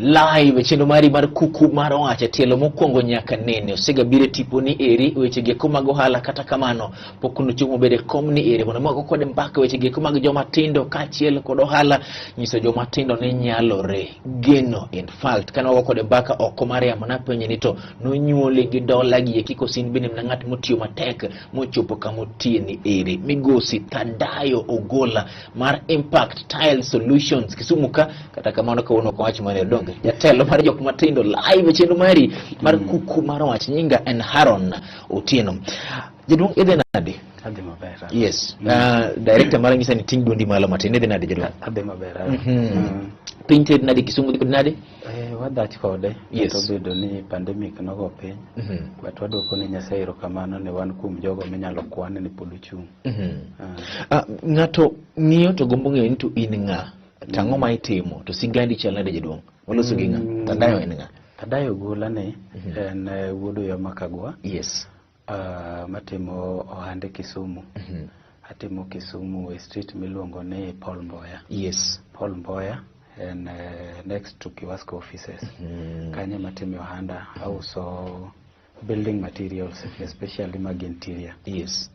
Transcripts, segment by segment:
live chenro mari mar Kuku Mar Wach tielo mokwongo nyaka nene osega bire tipo ni eri weche geko mag ohala kata kamano pok nochomo bede kom ni eri mondo mago kod mbaka weche geko mag joma tindo kaachiel kod ohala nyiso joma tindo ni nyalore geno in fact kana wago kod mbaka oko Mariam na penye ni to nonyuole gi dola gi kiko sin bine na ng'at motiyo matek mochopo kama otie ni eri migosi Tadayo Ogola mar Impact Tile Solutions Kisumu ka kata kamano ka wono ko wach mane donge jatelo mar jok matindo live chenro mari mar Kuku Mar Wach nyinga en Haron Otieno jadung eden ade ade mabera yes director mar ngisa ni ting dondi malo matin eden ade jadung ade mabera painted nade Kisumu dikod nade wadach kode yes. To bedo ni pandemic nogo piny but wadwoko ni Nyasaye erokamano ne wan kuom jogo minyalo kwan ni pod ochung ng'ato ng'iyo to gombo ng'eyo ni to in ng'a tang'o ma itimo to sigandi chal nade jaduong' waloso gi ng'a Tadayo en ng'a Tadayo Ogola ne en wuodo ya Makagwa yes matimo ohande Kisumu atimo Kisumu e street miluongo ni Paul Mboya yes Paul Mboya and next to Kiwasco offices kanye matimo ohanda auso building materials especially mag interior yes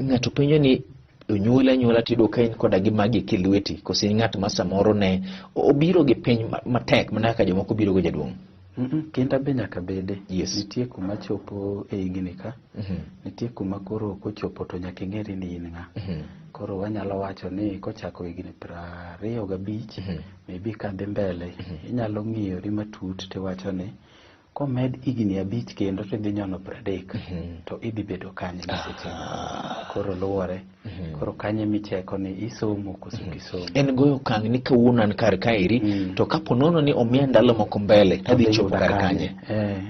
Ng'ato penjo ni nyuola tido ka in koda gi magi kilweti kosi ng'at ma samoro ne obiro gi piny matek mana ka jomoko biro go jaduong' kinda be nyaka bede yes. Nitie kuma chopo e igni ka nitie kuma koro kochopo to nyaka ing'eri ni in ng'a koro wanyalo wacho ni kochako igni 25 maybe kadhi mbele inyalo ng'iyori matut tiwacho ni komed igni 5 kendo to dhi nyono 30 to idhi bedo kanye koro luwore koro kanye micheko ni isomo koso kisomo en goyo kang ni kawuono an kar kaeri to kapo nono ni omiya ndalo moko mbele adhi chopo kar kanye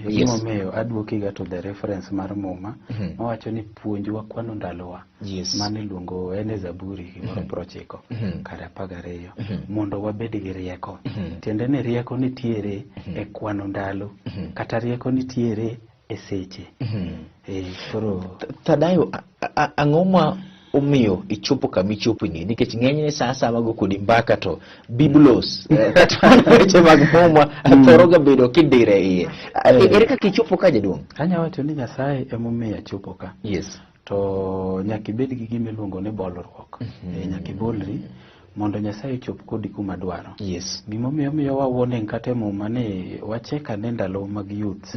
gimomiyo adwoki ga to the reference mar muma mawacho ni puonjwa kwano ndalowa mane luongo ene Zaburi gimoro 90 kar 12 mondo wabed gi rieko tiende ni rieko nitiere e kwano ndalo kata rieko nitiere e seche koro Tadayo ang'oma omiyo ichopo kama ichopo ni nikech ng'enyne saa mago kodi mbaka to biblos kata weche mag moma thoroga bedo kidire iye ere kaka ichopo ka jaduong' anya wacho ni Nyasaye emomiyo achopo ka yes to nyaka ibed gi gimiluongo ni bolruok nyaka ibolri mondo Nyasaye chop kodi kuma dwaro yes gimomiyo wawuone kata muma ni wacheka ne ndalo mag youth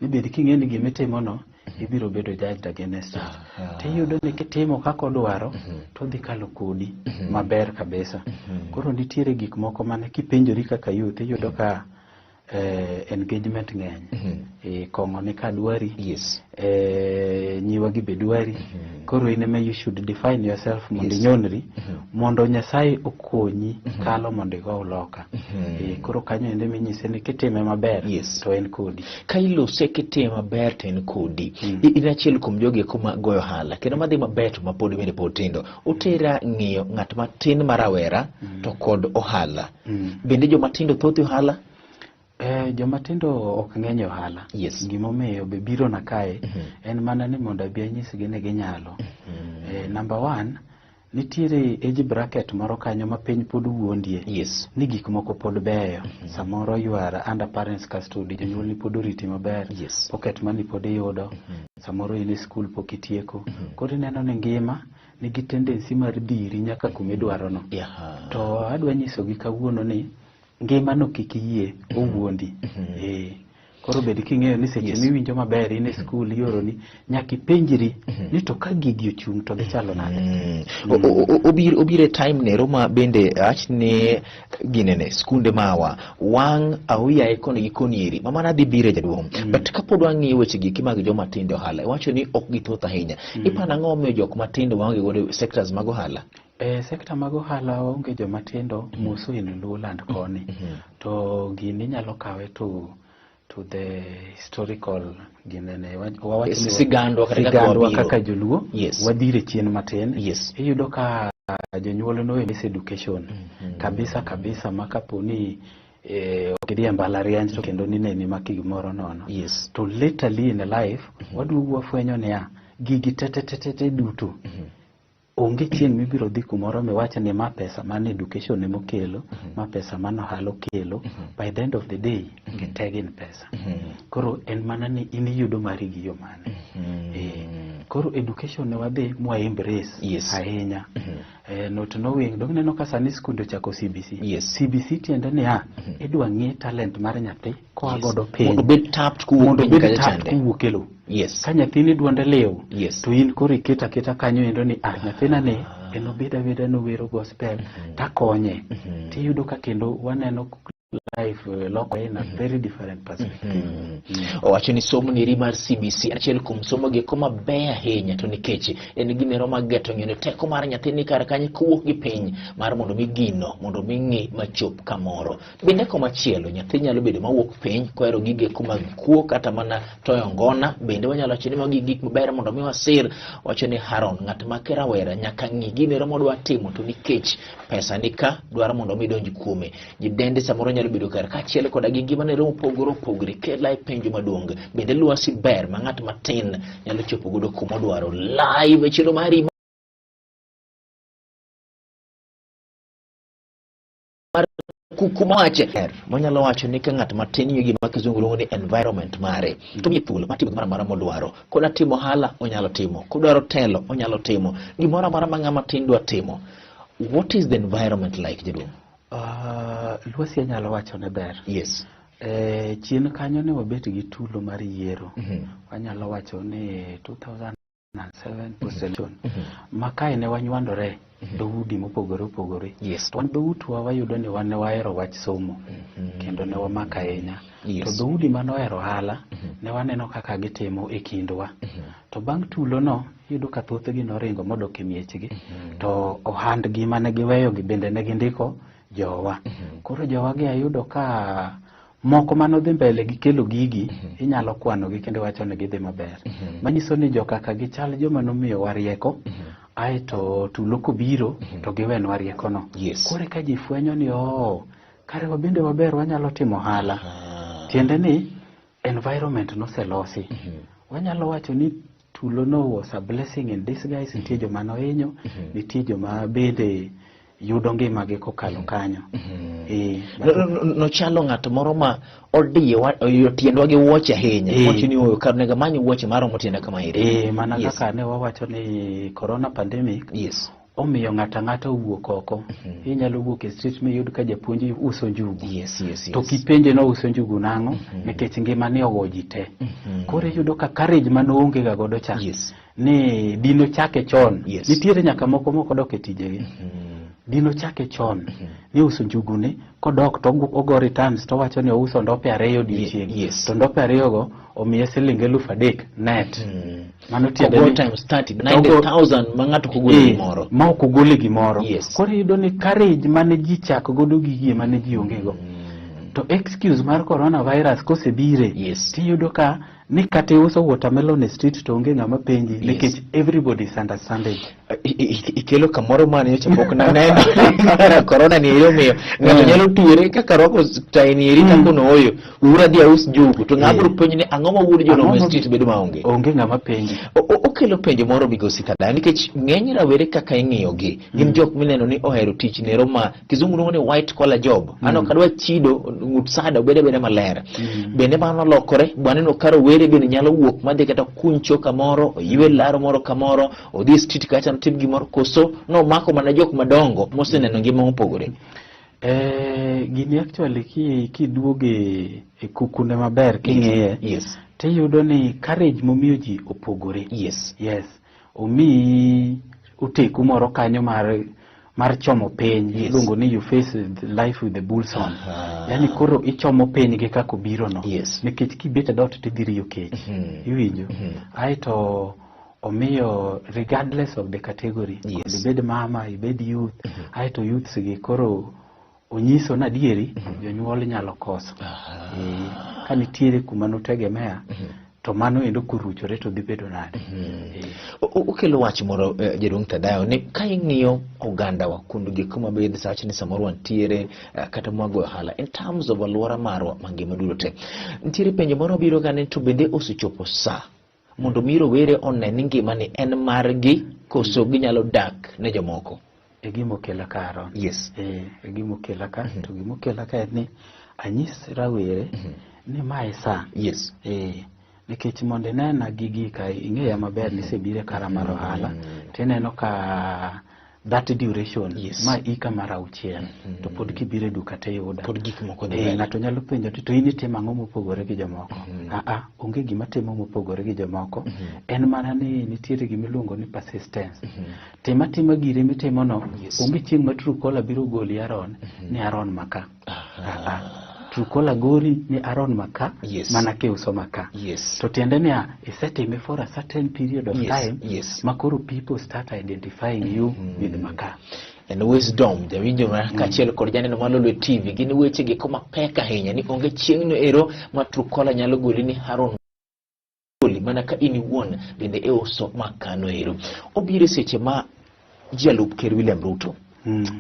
ni bed king'eni gimitimo no ibiro bedo judged against it tiyudo ni kitimo kaka odwaro to dhi kalo kodi maber kabisa koro nitiere gik moko mane kipenjori kaka youth iyudo ka engagement ng'eny kong'o ni kadwari yes nyiwa gi bedwari koro ineme you should define yourself mondo nyonri mondo Nyasaye okonyi kalo mondo igo uloka koro kanyo ende minyise ni kitime maber to en kodi ka ilose kitime maber to en kodi in achiel kuom jogi kuma goyo hala kendo madhi maber to mapod bende pod tindo otera ng'iyo ng'at matin mar Rowere to kod ohala bende joma tindo thoth ohala joma tindo ok ng'eny ohala gimomiyo be biro na kae en mana ni mondo abi anyisgi ni ginyalo number 1 nitiere age bracket moro kanyo ma piny pod wuondie ni gik moko pod beyo samoro you are under parents custody jonyuol ni pod oriti maber pocket money pod iyudo samoro in school pok itieko koro ineno ni ngima nigi tendency mar diri nyaka kuma idwaro no to adwa nyisogi kawuono ni ngima no kik yie owuondi koro bed king'eyo ni seche miwinjo maber in e school yoro ni nyaka ipenjri ni to ka gigi ochung' to gichalo nade obire time nero ma bende ach ni ginene skunde mawa wang' auya koni gi konieri mama na dhi bire jaduong' but kapod wang'iyo weche giki mag joma tindo ohala iwacho ni ok githoth ahinya ipana ng'o miyo jok matindo waonge godo sectors mag ohala sekta mag ohala onge joma tindo moso in Lowland koni to gini nyalo kawe to the historical ginene wawacho ni sigandwa kaka joluo wadhire chien matin iyudo ka jonyuol no emis education kabisa makaponi okidhi mbalariany to kendo nine maki gimoro nono to laterly in life waduogo wafwenyo ni gigi tete duto onge chieng' mibiro dhi kumoro miwacho ni ma pesa man education emo kelo, ma pesa man ohala kelo. By the end of the day gite gin pesa. Koro en mana ni in iyudo mari gi yo mane. Koro education ne wadhi mwa embrace ahinya. Not knowing dong neno ka sani skunde chako CBC. CBC tiende ni idwa ng'e talent mar nyathi koa godo piny mondo bed tapped kuwuok e lo. Ka nyathini duonde liw to in koro iketa kanyo endo ni nyathina ni eno beda no wero gospel takonye. Tiyudo ka kendo waneno life local in a very different perspective. Owacho ni somo ni mar CBC achiel kuom somo gi koma beya ahinya to nikech en ginero mageto ng'ene teko mar nyathini kar kanye kuwuok gi piny mar mondo mi gino mondo mi ng'i machop kamoro. Bende komachielo nyathi nyalo bedo mawuok piny kohero gige kuma kuo kata mana toyo ngona. Bende wanyalo wacho ni magi gik maber mondo mi wasir. Wacho ni Haron ng'at ma Rawere nyaka ng'i ginero modwa timo to nikech pesa nika dwaro mondo mi donj kuome. Jidende samoro nyalo bedo kar kachiel koda gi ngima ne opogore kela penjo maduong'. Bende lwasi ber ma ng'at matin nyalo chopo godo kuma dwaro. Live e chiro mari Kuku Mar Wach manyalo wacho ni ka ng'at matin yugi ma kizungu luongo ni environment mare to mi thuolo matimo gimoro amora modwaro. Koda timo hala onyalo timo, kodwaro telo onyalo timo, gimoro amora ma ng'ama tin dwa timo. What is the environment like, Jaduong'? Lwasi anyalo wacho ne ber. Chien kanyo ne wabet gi tulo mar yiero. Wanyalo wacho ni 2007 post-election. Makae ne wanywandore dhoudi mopogore. To dhoutwa wayudo ni wan ne wahero wach somo kendo ne wamaka ahinya. To dhoudi mane ohero hala ne waneno kaka gitimo e kindwa. To bang' tulo no iyudo ka thothgi noringo modok e miechgi. To ohandgi mane giweyo gi bende ne gindiko jowa. Koro jowa gi ayudo ka moko manodhi mbele gi kelo gigi inyalo kwano gi kendo wacho ni gidhi maber. Manyiso ni jokaka gichal joma nomiyo warieko aito tulo kobiro to giwenwa rieko no. Kore ka ji fwenyo ni kare wabende waber wanyalo timo hala. Tiende ni environment noselosi. Wanyalo wacho ni tulo no was a blessing in disguise. Nitie joma nohinyo, nitie joma bende yudo ngima gi kokalo kanyo. No chalo ng'at moro ma odiyo tiendwa gi wuoche ahinya. Wacho ni kar nega manyo wuoche maromo tiende kama ire. Mana kaka ne wawacho ni corona pandemic omiyo ng'ata owuok oko. Inyalo wuok e street miyud ka japuonj uso njugu. To kipenje no uso njugu nang'o nikech ngima ni ogo ji te. Koro yudo ka courage mano onge ga godo cha. Ni dino chake chon. Nitiere nyaka moko dok e tijegi. Dino chake chon ni uso njugu ni kodok to ogo returns to wacho ni ouso ndope 2 odiechieng'. To ndope 2 go omiye siling 3,000 net. Mano tiende ni times 90,000 ma ng'ato kogole gimoro. Ma okogole gimoro. Koro yudo ni courage mane ji chako godo gigie mane ji onge go. To excuse mar coronavirus kosebire tiyudo ka ni kati uso watermelon e street to onge ng'ama penji nikech everybody is understanding. Ikelo kamoro mane yocha pok na neno corona ni yo miyo ng'ato nyalo tuore kaka roko tiny eri kako no oyo ura dia us jugu to ng'abro penji ni ang'o ma wuod jono e street bedo maonge. Onge ng'ama penji. Okelo penjo moro Migosi Thadaya nikech ng'eny rawere kaka ing'iyo gi gin jok mineno ni ohero tich nero ma kizungu luongo ni white collar job. Ano kadwa chido ng'ut sada bede maler. Bende mano lokore bwana no karo were bende nyalo wuok madhi kata kuncho kamoro oywe laro moro kamoro odhi street kacha tim gimoro koso no mako mana jok madongo moseneno ngima mopogore. Gini actually ki duoge e kukune maber king'eye. Tiyudo ni courage momiyo ji opogore. Omi uteku moro kanyo mar chomo piny. Iluongo ni you face life with the bulls on. Yani koro ichomo piny gi kako biro no. Nikech kibete dot tidhiriyo kech. Iwinjo. Aito omiyo regardless of the category. Ibed mama, ibed youth. Aito youths gi koro onyiso na dieri jonyuol nyalo koso. Ka nitiere kuma notegemea to mano endo kuruchore to dhi bedo nade. Okelo wach moro Jaduong' Thadaya ni ka ing'iyo oganda wa kundu gi kuma bed sacha ni samoro wantiere kata mwago hala in terms of alwora marwa mangima duto te. Nitiere penjo moro biro ga ni to bende osechopo sa mondo mi rowere one ni ngimani en margi koso ginyalo dak ne jomoko. E gimo kela karo. Yes. E gimo kela ka to gimo kela ka ni anyis rawere ni mae sa. Yes. Nikech mondo nena gigi ka ing'eya maber ni sebire kara mar ohala tineno ka that duration ma ika mar 6 to pod kibire duka te yuda pod gik moko ne ng'ato nyalo penjo to ini timo ang'o mopogore gi jomoko. Onge gima timo mopogore gi jomoko. En mana ni nitiere gimiluongo ni persistence. Tima gire mitimo no onge chieng' ma Trukola biro goli Aron ni Aron maka. Trukola gori ni Aron maka mana ke uso maka. To tiende ni isetime for a certain period of time makoro people start identifying you with maka. En wisdom jawinjo ma kachiel kod janeno mar Lolwe TV gin weche gi koma pek ahinya ni onge chieng' no ero ma Trukola nyalo goli ni Aron goli mana ka ini wuon bende e uso maka no ero. Obiro seche ma jalup ker William Ruto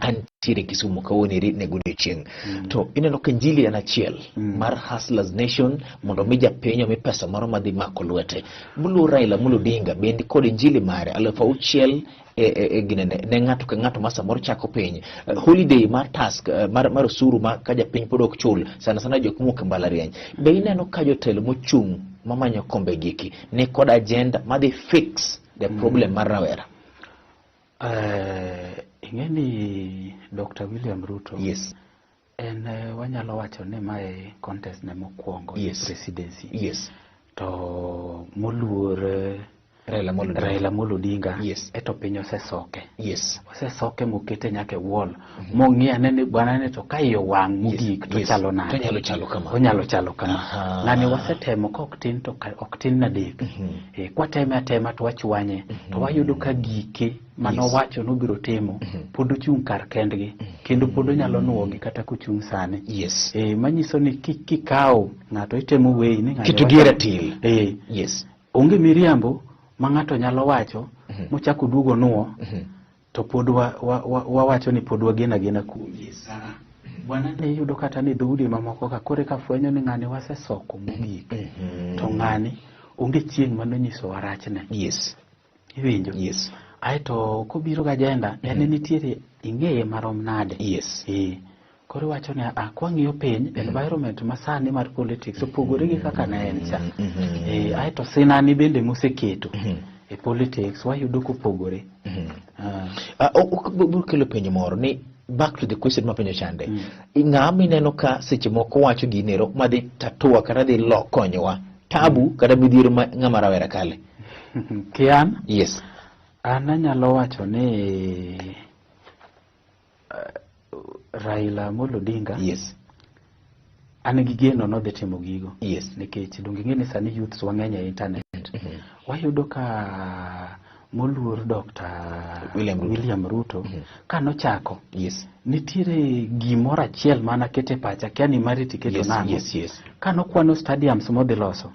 antiere Kisumu kawoneri ne godiochieng' to ineno ka injili en achiel mar Hustlers Nation mondo mi japenyo mi pesa moro madhi mako lwete. Mulu Raila Odinga bende kod injili mare 6,000 ne ng'ato ka ng'ato ma samoro chako piny holiday mar task mar osuru ma ka japiny pod ok chul sana jok muok mbalariany. Be ineno ka jotelo mochung' mamanyo kombe giki ne kod agenda madhi fix the problem mar rawera. Ingeni Dr. William Ruto en wanyalo wacho ni mae contest ne mokwongo presidency to moluor Raila Odinga eto piny osesoke osesoke mokete nyake wall mong'iane ni bwana ne to ka iyo wang' mogik to chalo nade onyalo chalo kama ng'ani wasetemo ka ok tin nadek kwateme atema to wachwanye to wayudo ka gike manowacho nobiro timo pod ochung' kar kendgi kendo pod onyalo nuogi kata kochung' sane manyiso ni kikawo ng'ato itemo weyi ni ng'ato onge miriambo ma ng'ato nyalo wacho mochako duogo nuo to pod wawacho ni pod wagena kuomi bwana ne yudo kata ni dhoudi mamoko ka kore ka fwenyo ni ng'ani wasesoko mogik to ng'ani onge chieng' manonyiso warachne iwinjo aeto kobiro ga agenda en nitiere ing'eye marom nade koro wacho ni kwang'iyo piny environment masani mar politics opogore gi kaka ne en cha aeto sinani bende moseketo e politics wayudo kopogore. Biro kelo penjo moro ni back to the question ma penjo chande ng'ami neno ka seche moko wacho ginero madhi tatua kata dhi konyowa tabu kata midhiero ng'ama rawera kale kian an anyalo wacho ni Raila Odinga an gi geno no dhi timo gigo nikech donge ng'e ni sani youths wang'eny e internet wayudo ka moluor Dr. William Ruto kanochako nitiere gimoro achiel mana kete pacha kiani mari tiketo nango kanokwano stadiums modhi loso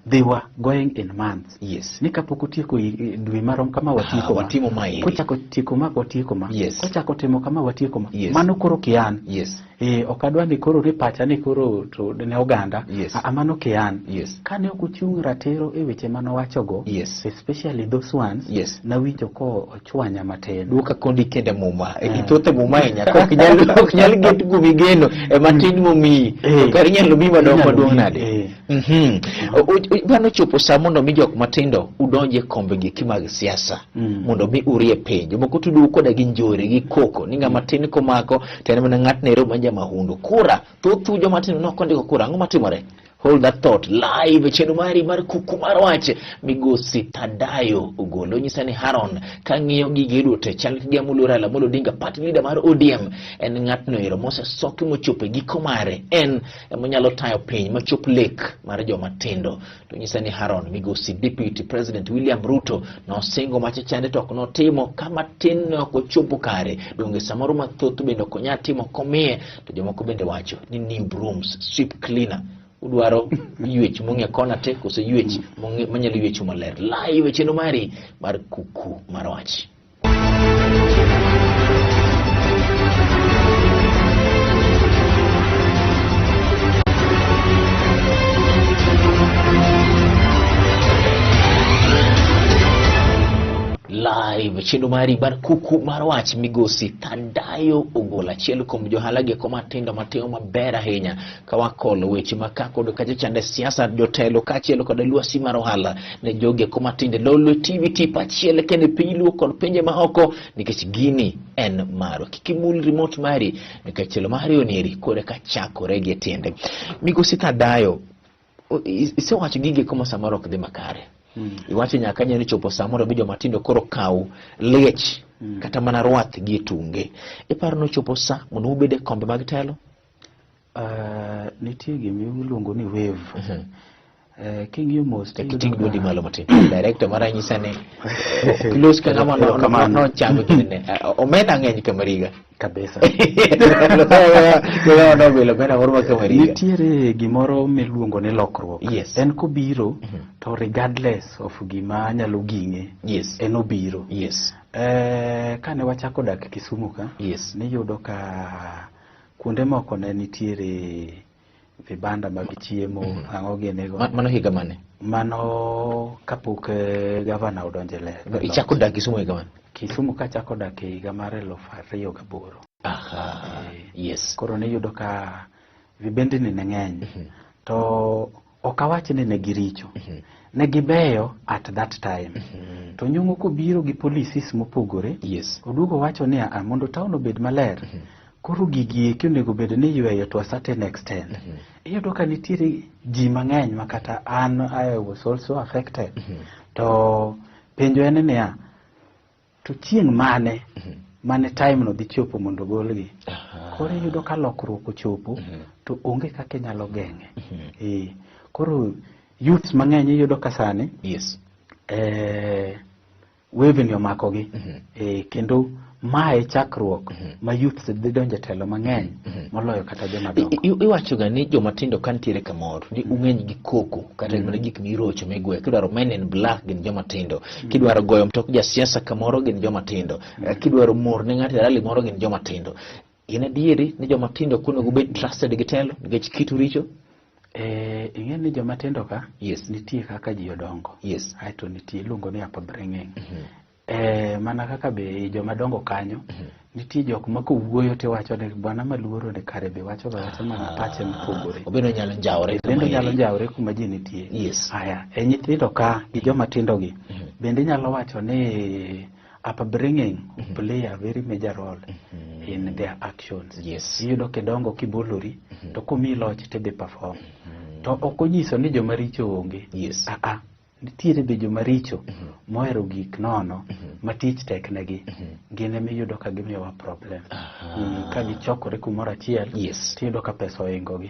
they were going in months ni kapok otieko dwe marom kama watimo mai kochako tieko ma kochako timo kama watieko ma mano koro kian okadwa ni koro ri pacha ni koro to ne oganda amano kian kane okuchung' ratero e weche manowachogo especially those ones na winjo ko ochwanya matin duka kondi kende muma itothe muma nya ok nyal get gumigeno e matin momi kar nyalo mi madongo nade bano chopo saa mondo mi jok matindo udonje kombe gi kimag siasa mondo mi urie penjo moko tudu koda gi njore gi koko ni ng'ama tin komako tene mana ng'at nero manja mahundu kura to joma tin no kondiko kura ng'o matimore. Hold that thought live Chenro mar Kuku Mar Wach migosi Tadayo ogolo nyisa ni Haron kang'iyo gige duto chal gi moluor Raila Odinga party leader mar ODM en ng'atno ero mosesoki mochope giko mare en emonyalo tayo piny machop lek mar joma tindo to nyisa ni Haron migosi Deputy President William Ruto no singo machachande to no timo kama tin no kochopo kare donge samoro mathoth bende konya timo komie to jomoko bende wacho ni new brooms sweep cleaner udwaro yuech mong'e kona te kose yuech manyalo yuech maler live Chenro mari mar Kuku Mar Wach. chenro mari mar kuku mar wach migosi Tadayo ogolo achiel kuom johala gi matindo matimo maber ahinya ka wakolo weche makakod kacha chande siasa jotelo kaachiel kod lwasi mar ohala ne joge matindo Lolwe Tv tip achiel kende piny luo kod pinje maoko nikech gini en maro kikimul remote mari nikech chelo mari oneri kore ka chakore gi tiende migosi Tadayo isewacho gige koma samoro ok dhi makare iwacho nyaka nyani chopo samoro bijo matindo koro kaw lech kata mana rwath gi tunge iparo no chopo sa mondo ubede kombe mag telo nitie gimi iluongo ni wave King most ting do di malo matin director mara nyisa ne close kana mano no chango kine omenda ngeny kamariga kabisa no belo bena orwa kamariga nitiere gimoro miluongo ni lokruok yes. En kobiro to regardless of gima nyalo ginge yes. En obiro yes. Kane wachako dak Kisumu ka yes. Niyudo ka kuonde moko ne nitiere vibanda mag chiemo ang'o genego mano higa mane mano kapok gavana odonje le ichako dak Kisumu higa mane Kisumu ka chako dak higa mar 2008 aha yes koro ne yudo ka vibende ni ng'eny to okawach ni ne giricho ne gibeyo at that time to nyungo ko biro gi policies mopogore yes. Odugo wacho ni mondo town obed maler koro gigi kionego bed ni yweyo to a certain extent iyudo ka nitiere ji mang'eny makata I was also affected to penjo en ni to chieng mane time no dhi chopo mondo golgi koro iyudo ka lokruok ochopo to onge kaka nyalo geng'e koro youths mang'eny iyudo ka sani yes. Wave ni omako gi kendo mae chakruok ma youths dhi donje telo mang'eny moloyo kata joma dongo iwacho ga ni joma tindo kantiere kamoro ni ung'eny gi koko kata mana gik mirocho megwe kidwaro men in black gin joma tindo kidwaro goyo mtok ja siasa kamoro gin joma tindo kidwaro mor ne ng'ato rally moro gin joma tindo ine dieri ni joma tindo kuno gubed trusted gi telo nikech kitu richo ing'e ni joma tindo ka yes. Nitie kaka ji odongo yes. Aito nitie iluongo ni upbringing mana kaka be joma dongo kanyo nitie jok ma kowuoyo te wacho ni bwana maluoro ne kare be wacho ga wacho mana pache mopogore obeno nyalo njawre bende nyalo njawre kuma ji nitie yes. Aya nyithindo ka gi joma tindo gi bende nyalo wacho ni upbringing play a very major role in their actions yes. Iyudo kedongo kibolori to komi loch te be perform to okonyiso ni joma richo onge yes. Nitiere be joma richo mohero gik nono matich teknegi gine miyudo ka gimiyowa problem ka gichokore kumoro achiel yes. Tiyudo ka pesa oingo gi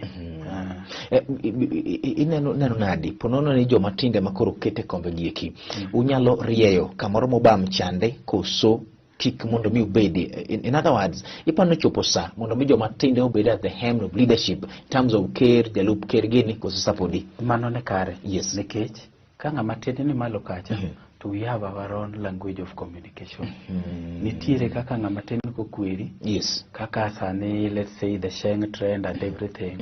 ineno nadi ponono ni joma tinde makoro kete kombe gieki unyalo rieyo kamoro mobam chande koso kik mondo mi ubedi in other words ipano chopo sa mondo mi joma tinde obedi at the helm of leadership in terms of care jalup care gini koso sapodi mano ne kare yes. Nikech ka ng'ama tiende ni malo kacha to we have our own language of communication nitiere kaka ng'ama tiende kokweri yes. Kaka sani let's say the chieng trend and everything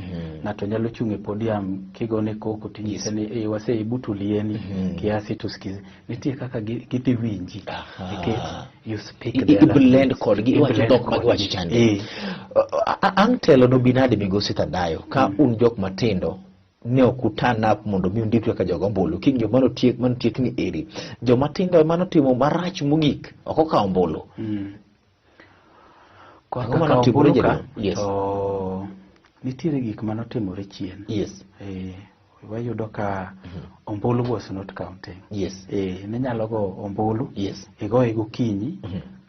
ng'ato nyalo chunge podium kigone koko tinyise ni wase ibutulieni kiasi tuskize nitie kaka gidhi winji nikech you speak their blend kod gi wacho dhok mag wacho chande ang telo no binade migosi Tadayo ka un jok matindo ne okutana mondo mi unditu ka jogo ombulu kinyo mano tiek ni eri joma tindo mano timo marach mogik oko ka ombulu kwa kaka ombulu ka yes. To nitiere gik mano timore chien yes. Wayudo ka ombulu was not counting yes. Ne nyalo go ombulu yes. Igo gokinyi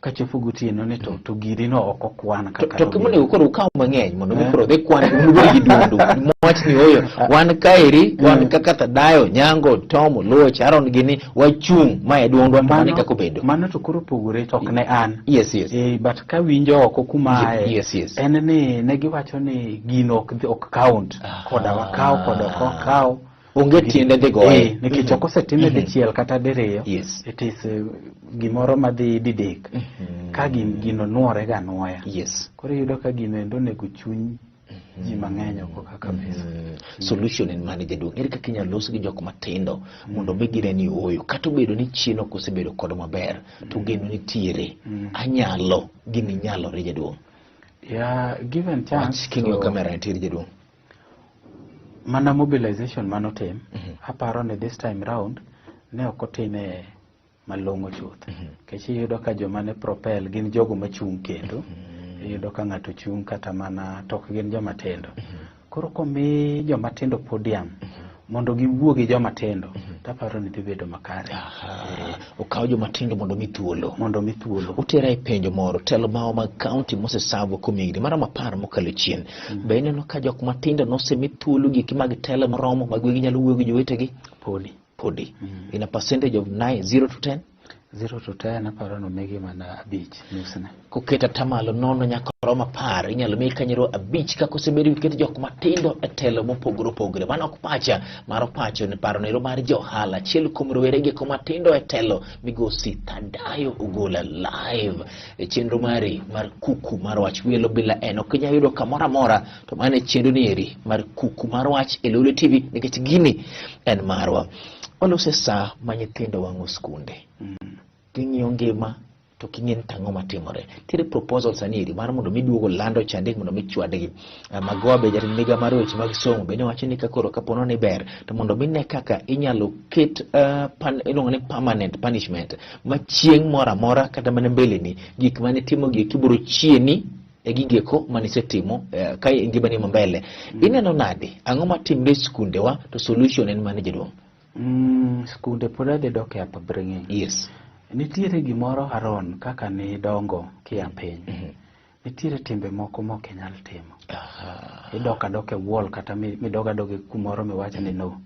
kachopo gotieno ne to giri no ok okwan kaka to kimone ukoro ukaw mang'eny mondo mikoro dhi kwan gi dundu mwach ni oyo wan kaeri wan kaka Tadayo Nyango Tom Luo Charon gini wachung mae duondwa mane kako bedo mano to koro pogore to ok ne an yes yes but ka winjo oko kuma yes yes en ni ne giwacho ni gino ok count koda wakaw koda ok kaw onge tiende de goe nikech ok osetime dichiel kata diriyo yes. It is gimoro madhi didek ka gino nuore ga nuoya yes. Koro yudo ka gino endo nego chuny ji mang'eny oko kaka kabisa. Solution en mane jaduong'? Ere kaka inyalo los gi jok matindo mondo mi gine ni oyo kata obedo ni chien ok osebedo kod maber to geno nitiere anyalo gini nyalore jaduong'? Yeah, given chance king'iyo kamera nitiere jaduong'. Mana mobilization manotim, aparo ni this time round ne ok otime malong'o chuth. Kech iyudo ka joma ne propel gin jogo machung' kendo. Iyudo ka ng'ato chung' kata mana tok gin joma tindo. Koro komi joma tindo podium mondo giwuo gi joma tindo, taparo ni dhi bedo makare. Okawo joma tindo mondo mi thuolo. Utera e penjo moro, telo mao mag county mosesavo komigni mara mapar mokalo chien. Be ineno ka jok matindo nosemi thuolo gi mag telo moromo mag wegi nyalo wuoyo gi jowetegi? Podi. In a percentage of 0 to 10? 0 to 10 aparo no megi mana 5 nusne. Koketa tamalo nono nyaka roma par inyalo mi kanyero 5 kako sebedo wikete jok matindo e telo mopogore. Mano ok pacha, maro pacho ne paro nero mar johala chiel kuom rowere gi koma tindo e telo migosi Tadayo Ogola live e chenro mari mar Kuku Mar Wach welo bila en ok inyalo yudo kamora mora to mane chenro ni eri mar Kuku Mar Wach e Lolwe Tv nikech gini en marwa. Olose sa ma nyithindo wang'o skunde. King'iyo ngima to king'en tang'o matimore. Tire proposal sani iri mar mondo miduogo lando chande mondo michwadgi. Magobe jatend miga mar weche mag somo bende wacho ni kakoro kapono ni ber to mondo mine kaka inyalo ket ilongo ni permanent punishment ma chieng' mora mora kata mana mbele ni gik mane timo gi kiburo chieni e gigeko manisetimo kai ngima ni mbele. Ineno nade ang'o matimre skunde wa to solution en mane jaduong'? Skunde poda de doke upbringing. Yes. Nitiere gimoro Aron kaka ni dongo kia piny. Nitiere timbe moko mok inyal timo. Idoka doke wall kata midoga doke kumoro miwacho ni no.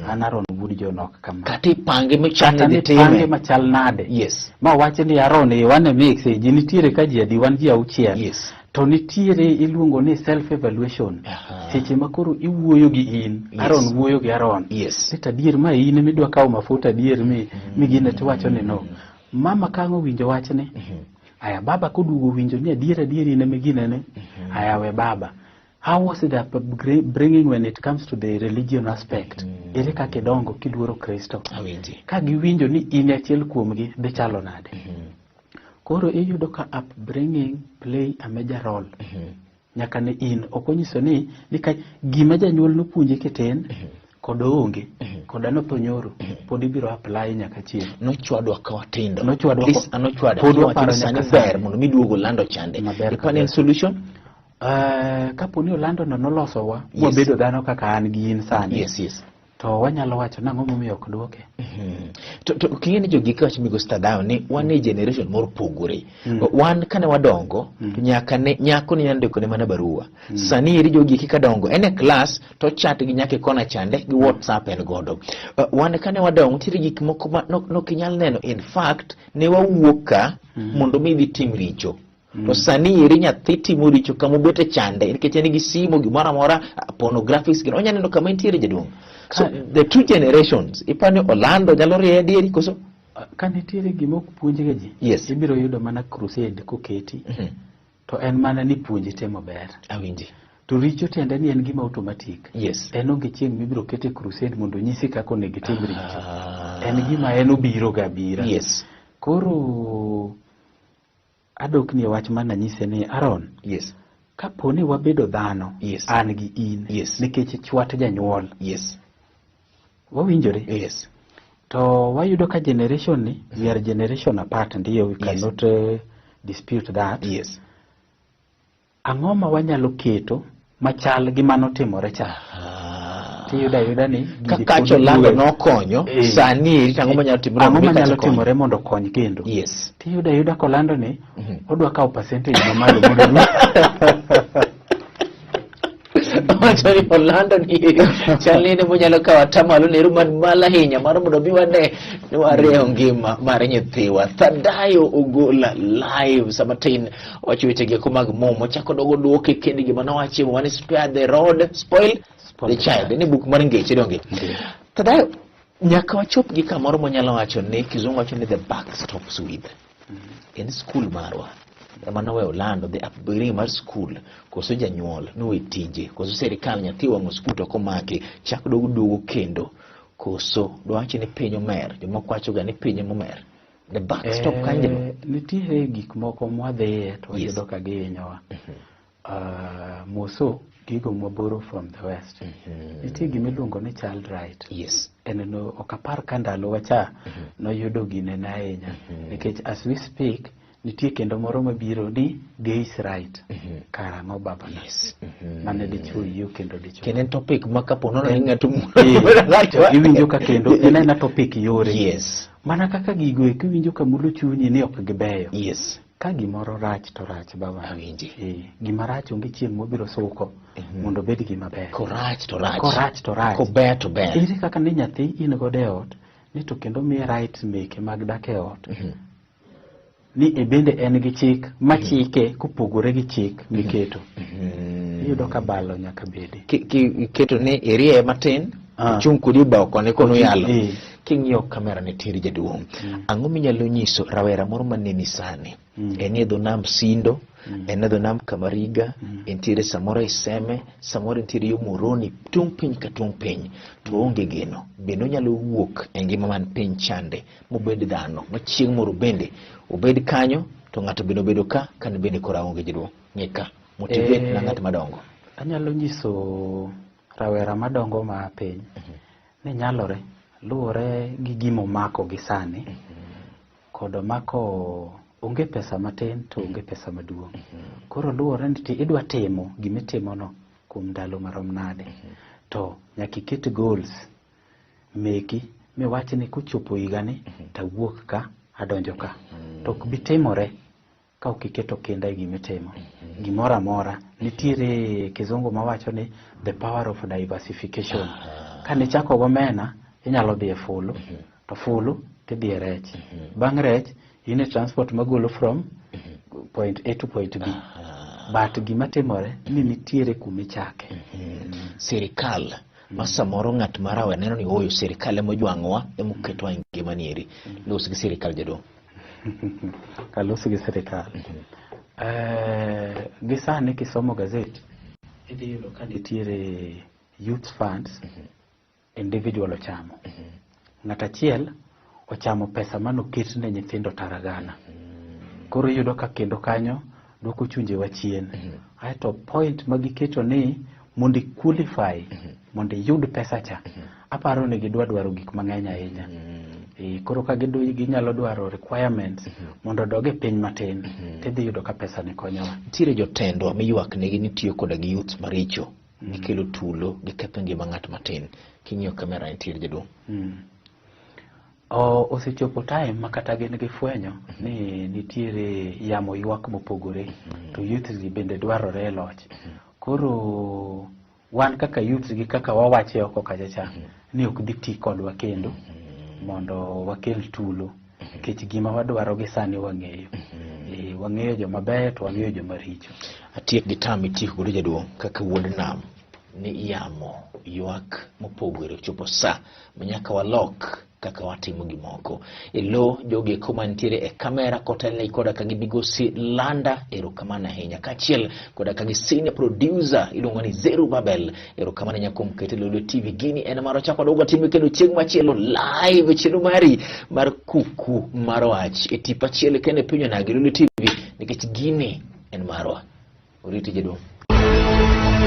An Aron budi jonok kama. Kati pange mchane de time. Pange machal nade. Yes. Ma wacho ni Aron wane mix ji nitiere ka ji adi wan ji auchiel. Yes. To nitiere iluongo ni self evaluation. Seche makoro iwuoyo gi in, Aron wuoyo gi Aron. Yes. Sita dier ma in midwa kawo mafuta dier mi gine tiwacho ni no. Mama kango winjo wachne. Aya baba kodugo winjo ni adier ine migine ne. Aya we baba. How was it bringing when it comes to the religion aspect? Ere kaka dongo kiluoro Kristo. Ka giwinjo ni in achiel kuomgi dhi chalo nade. Koro iyudo ka upbringing play a major role. Nyaka ne in okonyiso ni nika gima janyuol no puonje keten kod onge kod anoponyoro pod ibiro apply nyaka chieng'. Nochwadwa ka watindo. Nochwadwa. Pod waparo sani ber mondo miduogo lando chande. Panel solution? Kaponi Orlando no nolosowa wabedo dhano kaka an gi in sani. Yes. To wanyalo wacho nang'o momiyo ok duoke. To king'eni jogi ka wacho migo Tadayo ni wan e generation moro pogore. Wan kane wadongo to nyaka ne nyako ni ndiko ne mana barua. Sani iri jogi kika dongo ene class to chat gi nyake kona chande gi WhatsApp en godo. Wan kane wadongo tiri gik moko ma no kinyal neno. In fact ne wawuoka mondo mi tim richo. To sani iri nyathi timo richo kama obete chande nikech en gi simo gimoro amora pornographics gino onya neno kama intiere jaduong'. So the two generations ipani Orlando nyalo rie dieri koso ka nitiere gimok puonjge ji. Yes. Ibiro yudo mana crusade koketi. To en mana ni puonji temo ber. Awinji. To richo tiende ni en gima automatic. Yes. En onge chieng' mibiro kete crusade mondo nyisi kako negative richo. En gima en obiro gabira. Yes. Koro adok ni wach mana nyise ni Aron. Yes. Kaponi wabedo dhano. Yes. An gi in. Yes. Nikech chwat janyuol. Yes. Wawinjore. Yes. To wayudo ka generation ni we are generation apart ndiyo we cannot dispute that. Yes. Ang'o ma wanyalo keto machal gi mano timore cha. Tiyuda ni kakacho lando nokonyo sani ang'o manyalo timore. Ang'o manyalo timore mondo kony kendo. Yes. Tiyuda ko lando ni odwa kawo percentage mamalo mondo Machari Orlando ni chalene monyalo kawa tamalo neru man mala hinya mar mondo biwane ni wareo ngima mar nyithiwa. Tadayo Ogola live Samatin wacho wetege kumag momo chako dogo duoke kendi gima nowachi one spare the road spoil the child ni book mar ngeche donge. Tadayo nyaka wachop gi kamoro monyalo wacho ni kizungu wacho ni the buck stops with in school marwa mano we Orlando the upbringing mar school koso janyuol no we tije koso serikal nyathi wang'o skul to komaki chak duogo kendo koso dwache ni piny omer joma kwacho ga ni piny omer the backstop kanyo nitie gik moko mwadhiye to yudo ka gihinyowa moso gigo maboro from the west nitie gimiluongo ni child right en no okapar ka ndalo wacha noyudo gine na ahinya nikech as we speak nitie kendo moro mabiro ni gays right karang'o babana mane dichuo yiyo kendo dichuo kenen topic makaponono ni ng'ato iwinjo ka kendo en topic yore mana kaka gigo e kiwinjo ka mulo chunyi ni ok gibeyo ka gimoro rach to rach baba gima rach onge chieng' mobiro suko mondo bed gima ber korach to rach kober to ber ere kaka ni nyathi in godo e ot ni to kendo mi right meke mag dak e ot ni e bende en gi chik machike kupogore gi chik miketo iyudo ka balo nyaka bede keto ni area matin chung kudi ba kone kono yalo king'iyo kamera ne tiri jaduong' ang'o minyalo nyiso rawera moro maneni sani en e dho nam Sindo en e dho nam Kamariga entiere samoro Iseme samoro entiere yo Moroni tung piny ka tung piny to onge geno bende onyalo wuok e ngima man piny chande mobed dhano ma chieng' moro bende obed kanyo to ng'ato bende obedo ka kan bende kora onge jaduong' ng'eka motivate na ng'at madongo anyalo nyiso rawera madongo ma piny ni nyalore luore gi gimo mako gi sani kod mako onge pesa matin to onge pesa maduong' koro luore ni idwa timo gimitimo no kuom ndalo marom nade to nyaka iket goals meki miwach ni kuchopo higani tawuok ka adonjo ka to ok bitimore ka ok iketo kinda e gimitimo gimoro amora nitiere kizungu mawacho ni the power of diversification kane chako gomena inyalo dhi e fulu to fulu tidhi e rech bang' rech in e transport magolo from point A to point B but gima timore ni nitiere kumichake serikal ma samoro ng'at marawe neno ni oyo serikal emojwang'wa emoketwa ngima nieri los gi serikal jaduong' kalos gi serikal gisani kisomo gazeti idhi yudo ka nitiere youth funds individual ochamo ng'at achiel ochamo pesa manoket ne nyithindo taragana koro yudo ka kendo kanyo dwoko chunje wa chien aeto point magiketo ni mondo qualify mondo yud pesa cha aparo ni gidwaro gik mang'eny ahinya koro ka ginyalo dwaro requirements mondo doge piny matin tidhi yudo ka pesa ni konyowa nitiere jotendwa miyuak negi ni tiyo koda gi youth maricho gikelo tulo giketho ngima ng'at matin king'iyo kamera nitiere jaduong' osechopo time makata gin gifwenyo ni nitiere yamo ywak mopogore to youth gi bende dwarore e loch koro wan kaka youth gi kaka wawache oko kachacha ni ok dhi ti kodwa kendo mondo wakel tulo nikech gima wadwaro gi sani wang'eyo joma beyo to wang'eyo joma richo atiek gi tam itieko godo jaduong' kaka wuod nam ni yamo ywak mopogore chopo sa manyaka walok kaka watimo gimoko elo jogi kuma nitiere e kamera kotelne koda ka gibigosi landa erokamano ahinya kachiel koda ka senior producer iluongo ni Zerubabel erokamano nyakom kete Lolwe TV gini en maro chako dogo timo kendo chieng' machielo live chelo mari mar Kuku Mar Wach e tipa chiel kende pinyo na Lolwe TV nikech gini en marwa oriti jaduong'